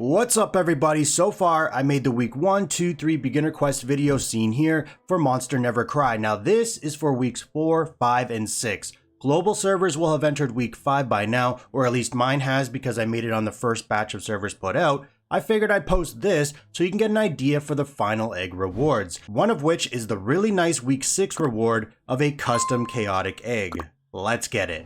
What's up everybody? So far I made the week 1, 2, 3 beginner quest video seen here for Monster Never Cry. Now this is for weeks 4, 5, and 6. Global servers will have entered week 5 by now, or at least mine has because I made it on the first batch of servers put out. I figured I'd post this so you can get an idea for the final egg rewards, one of which is the really nice week 6 reward of a custom chaotic egg. Let's get it.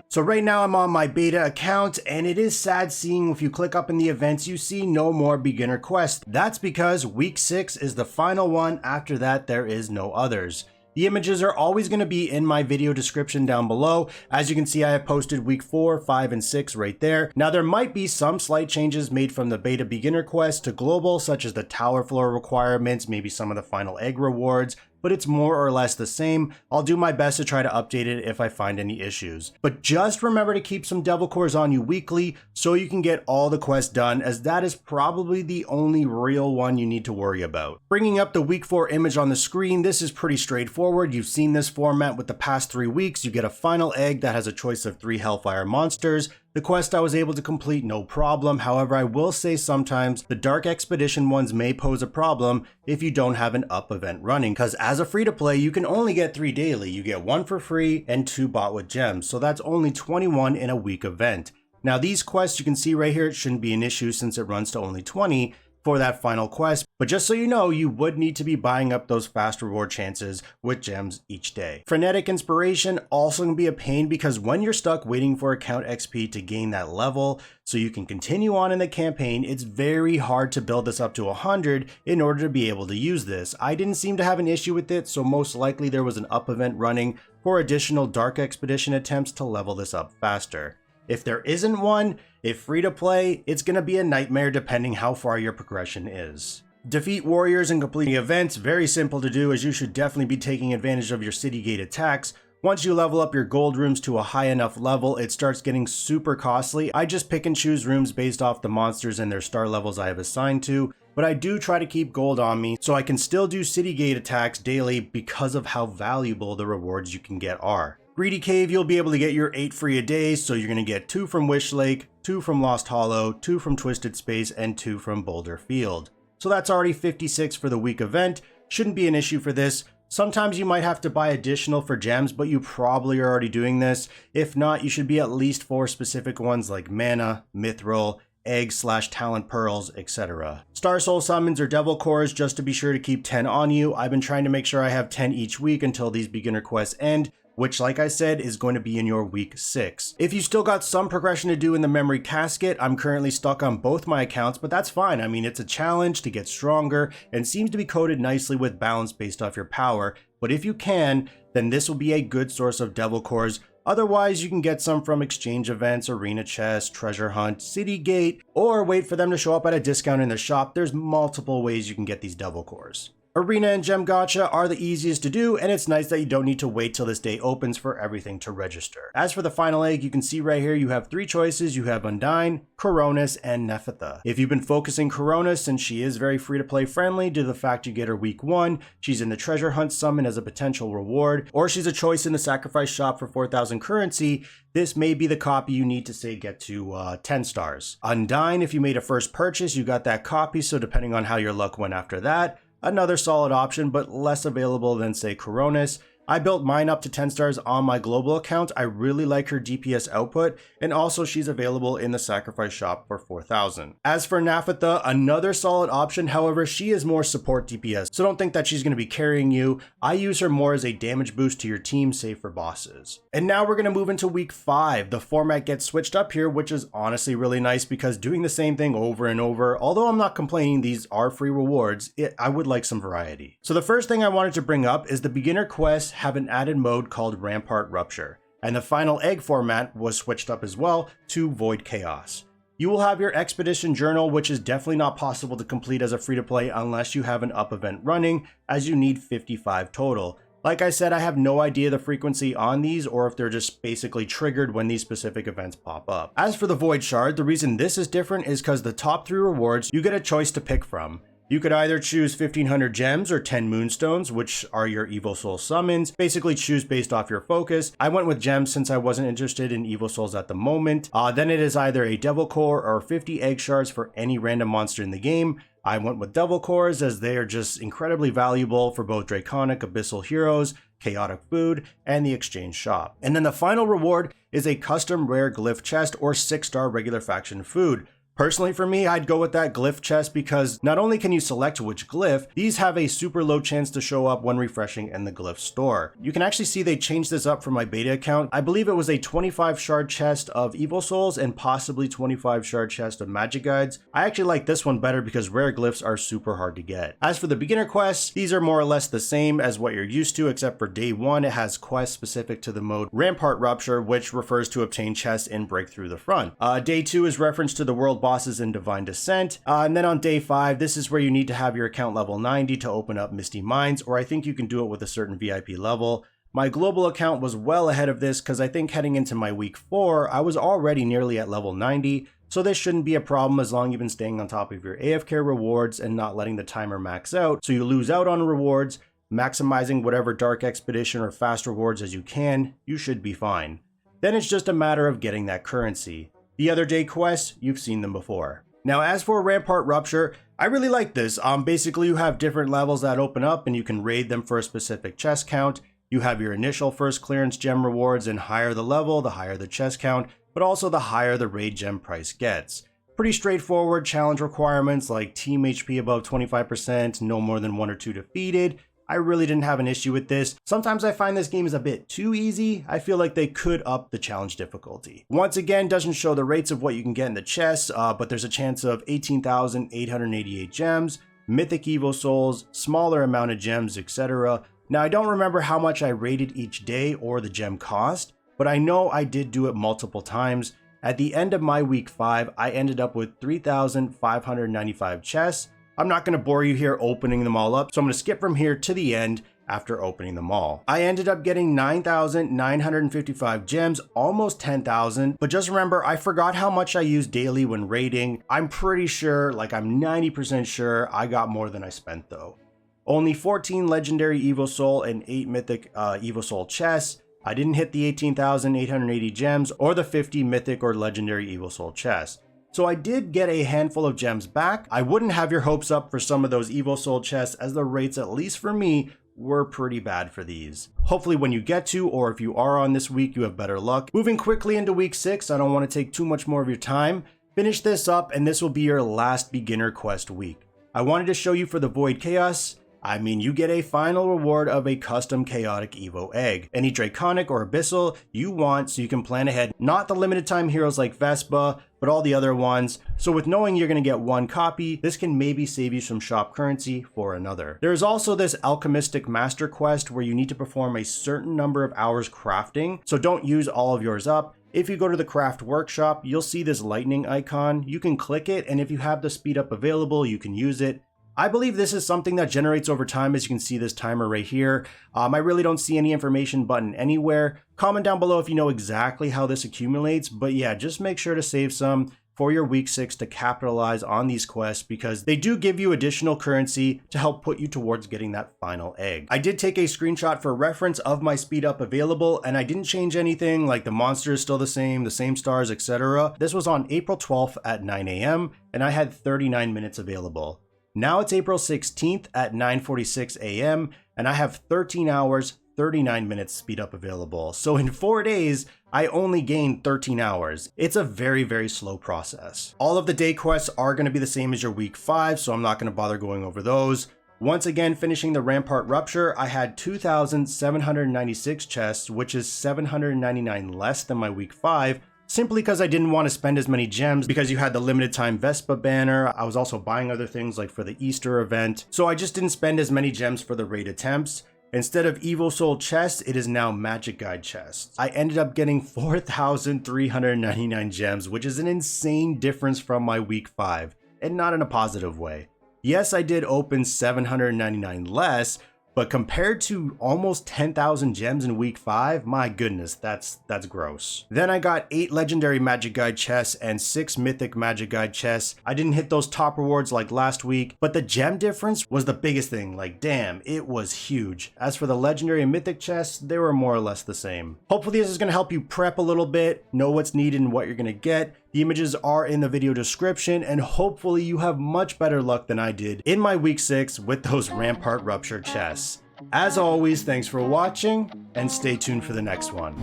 So right now I'm on my beta account, and it is sad seeing if you click up in the events you see no more beginner quests. That's because week 6 is the final one. After that there is no others. The images are always going to be in my video description down below. As you can see, I have posted week 4, 5, and 6 right there. Now there might be some slight changes made from the beta beginner quest to global, such as the tower floor requirements, maybe some of the final egg rewards, but it's more or less the same. I'll do my best to try to update it if I find any issues. But just remember to keep some devil cores on you weekly so you can get all the quests done, as that is probably the only real one you need to worry about. Bringing up the week 4 image on the screen, this is pretty straightforward. You've seen this format with the past 3 weeks. You get a final egg that has a choice of 3 Hellfire monsters. The quest I was able to complete no problem. However, I will say sometimes the Dark Expedition ones may pose a problem if you don't have an up event running, because as a free-to-play you can only get 3 daily. You get 1 for free and 2 bought with gems, so that's only 21 in a week event. Now these quests you can see right here, it shouldn't be an issue since it runs to only 20 for that final quest, but just so you know, you would need to be buying up those fast reward chances with gems each day. Frenetic Inspiration also can be a pain because when you're stuck waiting for account XP to gain that level so you can continue on in the campaign, it's very hard to build this up to 100 in order to be able to use this. I didn't seem to have an issue with it, so most likely there was an up event running for additional Dark Expedition attempts to level this up faster. If there isn't one, if free to play, it's going to be a nightmare depending how far your progression is. Defeat warriors and completing events, very simple to do, as you should definitely be taking advantage of your city gate attacks. Once you level up your gold rooms to a high enough level, it starts getting super costly. I just pick and choose rooms based off the monsters and their star levels I have assigned to, but I do try to keep gold on me so I can still do city gate attacks daily because of how valuable the rewards you can get are. Greedy Cave, you'll be able to get your 8 free a day, so you're going to get 2 from Wish Lake, 2 from Lost Hollow, 2 from Twisted Space, and 2 from Boulder Field. So that's already 56 for the week event. Shouldn't be an issue for this. Sometimes you might have to buy additional for gems, but you probably are already doing this. If not, you should be at least 4 specific ones like Mana, Mithril, Eggs/Talent Pearls, etc. Star Soul Summons or Devil Cores, just to be sure to keep 10 on you. I've been trying to make sure I have 10 each week until these beginner quests end, which, like I said, is going to be in your week 6. If you still got some progression to do in the memory casket, I'm currently stuck on both my accounts, but that's fine. I mean, it's a challenge to get stronger and seems to be coded nicely with balance based off your power, but if you can, then this will be a good source of devil cores. Otherwise, you can get some from exchange events, arena chest, treasure hunt, city gate, or wait for them to show up at a discount in the shop. There's multiple ways you can get these devil cores. Arena and Gem Gacha are the easiest to do, and it's nice that you don't need to wait till this day opens for everything to register. As for the final egg, you can see right here you have 3 choices. You have Undyne, Coronis, and Nephitha. If you've been focusing Coronis, since she is very free to play friendly due to the fact you get her week 1, she's in the treasure hunt summon as a potential reward, or she's a choice in the sacrifice shop for 4,000 currency, this may be the copy you need to say get to 10 stars. Undyne, if you made a first purchase, you got that copy, so depending on how your luck went after that, another solid option, but less available than, say, Coronis. I built mine up to 10 stars on my global account. I really like her DPS output, and also she's available in the sacrifice shop for 4,000. As for Nephitha, another solid option. However, she is more support DPS, so don't think that she's going to be carrying you. I use her more as a damage boost to your team, save for bosses. And now we're going to move into week 5. The format gets switched up here, which is honestly really nice because doing the same thing over and over, although I'm not complaining, these are free rewards, I would like some variety. So the first thing I wanted to bring up is the beginner quests have an added mode called Rampart Rupture, and the final egg format was switched up as well to Void Chaos. You will have your expedition journal, which is definitely not possible to complete as a free-to-play unless you have an up event running, as you need 55 total. Like I said, I have no idea the frequency on these or if they're just basically triggered when these specific events pop up. As for the Void Shard, the reason this is different is because the top 3 rewards you get a choice to pick from. You could either choose 1500 gems or 10 moonstones, which are your Evil Soul summons. Basically choose based off your focus. I went with gems since I wasn't interested in Evil Souls at the moment. Then it is either a Devil Core or 50 egg shards for any random monster in the game. I went with Devil Cores as they are just incredibly valuable for both Draconic, Abyssal heroes, Chaotic Food, and the Exchange Shop. And then the final reward is a custom rare glyph chest or 6-star regular faction food. Personally for me, I'd go with that glyph chest because not only can you select which glyph, these have a super low chance to show up when refreshing in the glyph store. You can actually see they changed this up for my beta account. I believe it was a 25 shard chest of Evil Souls and possibly 25 shard chest of Magic Guides. I actually like this one better because rare glyphs are super hard to get. As for the beginner quests, these are more or less the same as what you're used to, except for day 1, it has quests specific to the mode Rampart Rupture, which refers to obtain chests and break through the front. Day 2 is reference to the world bosses in Divine Descent, and then on day 5, this is where you need to have your account level 90 to open up Misty Mines, or I think you can do it with a certain VIP level. My global account was well ahead of this because I think heading into my week 4, I was already nearly at level 90, so this shouldn't be a problem as long as you've been staying on top of your AFK rewards and not letting the timer max out, so you lose out on rewards, maximizing whatever Dark Expedition or fast rewards as you can, you should be fine. Then it's just a matter of getting that currency. The other day quests, you've seen them before. Now as for Rampart Rupture, I really like this. Basically you have different levels that open up and you can raid them for a specific chest count. You have your initial first clearance gem rewards, and higher the level, the higher the chest count, but also the higher the raid gem price gets. Pretty straightforward challenge requirements like team HP above 25%, no more than 1 or 2 defeated. I really didn't have an issue with this. Sometimes I find this game is a bit too easy. I feel like they could up the challenge difficulty. Once again, doesn't show the rates of what you can get in the chests, but there's a chance of 18,888 gems, mythic Evil Souls, smaller amount of gems, etc. Now I don't remember how much I rated each day or the gem cost, but I know I did do it multiple times. At the end of my week 5, I ended up with 3,595 chests. I'm not going to bore you here opening them all up, so I'm going to skip from here to the end after opening them all. I ended up getting 9,955 gems, almost 10,000, but just remember, I forgot how much I use daily when raiding. I'm pretty sure, like I'm 90% sure, I got more than I spent though. Only 14 legendary Evil Soul and 8 mythic Evil Soul chests. I didn't hit the 18,880 gems or the 50 mythic or legendary Evil Soul chests. So I did get a handful of gems back. I wouldn't have your hopes up for some of those Evil Soul chests as the rates, at least for me, were pretty bad for these. Hopefully when you get to, or if you are on this week, you have better luck. Moving quickly into week 6, I don't want to take too much more of your time. Finish this up and this will be your last beginner quest week. I wanted to show you for the Void Chaos, you get a final reward of a custom chaotic Evo egg. Any Draconic or Abyssal you want so you can plan ahead, not the limited time heroes like Vespa, but all the other ones. So with knowing you're going to get one copy, this can maybe save you some shop currency for another. There is also this Alchemistic Master quest where you need to perform a certain number of hours crafting, so don't use all of yours up. If you go to the craft workshop, you'll see this lightning icon. You can click it, and if you have the speed up available, you can use it. I believe this is something that generates over time, as you can see this timer right here. I really don't see any information button anywhere. Comment down below if you know exactly how this accumulates, but yeah, just make sure to save some for your week 6 to capitalize on these quests because they do give you additional currency to help put you towards getting that final egg. I did take a screenshot for reference of my speed up available and I didn't change anything, like the monster is still the same stars, etc. This was on April 12th at 9 AM and I had 39 minutes available. Now it's April 16th at 9:46 AM and I have 13 hours, 39 minutes speed up available. So in 4 days, I only gained 13 hours. It's a very, very slow process. All of the day quests are going to be the same as your week 5, so I'm not going to bother going over those. Once again, finishing the Rampart Rupture, I had 2,796 chests, which is 799 less than my week 5. Simply because I didn't want to spend as many gems because you had the limited time Vespa banner. I was also buying other things like for the Easter event. So I just didn't spend as many gems for the raid attempts. Instead of Evil Soul chests, it is now Magic Guide chests. I ended up getting 4,399 gems, which is an insane difference from my week 5, and not in a positive way. Yes, I did open 799 less, But compared to almost 10,000 gems in week 5, my goodness, that's gross. Then I got 8 legendary magic guide chests and 6 mythic magic guide chests. I didn't hit those top rewards like last week, but the gem difference was the biggest thing. Like, damn, it was huge. As for the legendary and mythic chests, they were more or less the same. Hopefully this is going to help you prep a little bit, know what's needed and what you're going to get. The images are in the video description, and hopefully you have much better luck than I did in my week 6 with those Rampart Rupture chests. As always, thanks for watching, and stay tuned for the next one.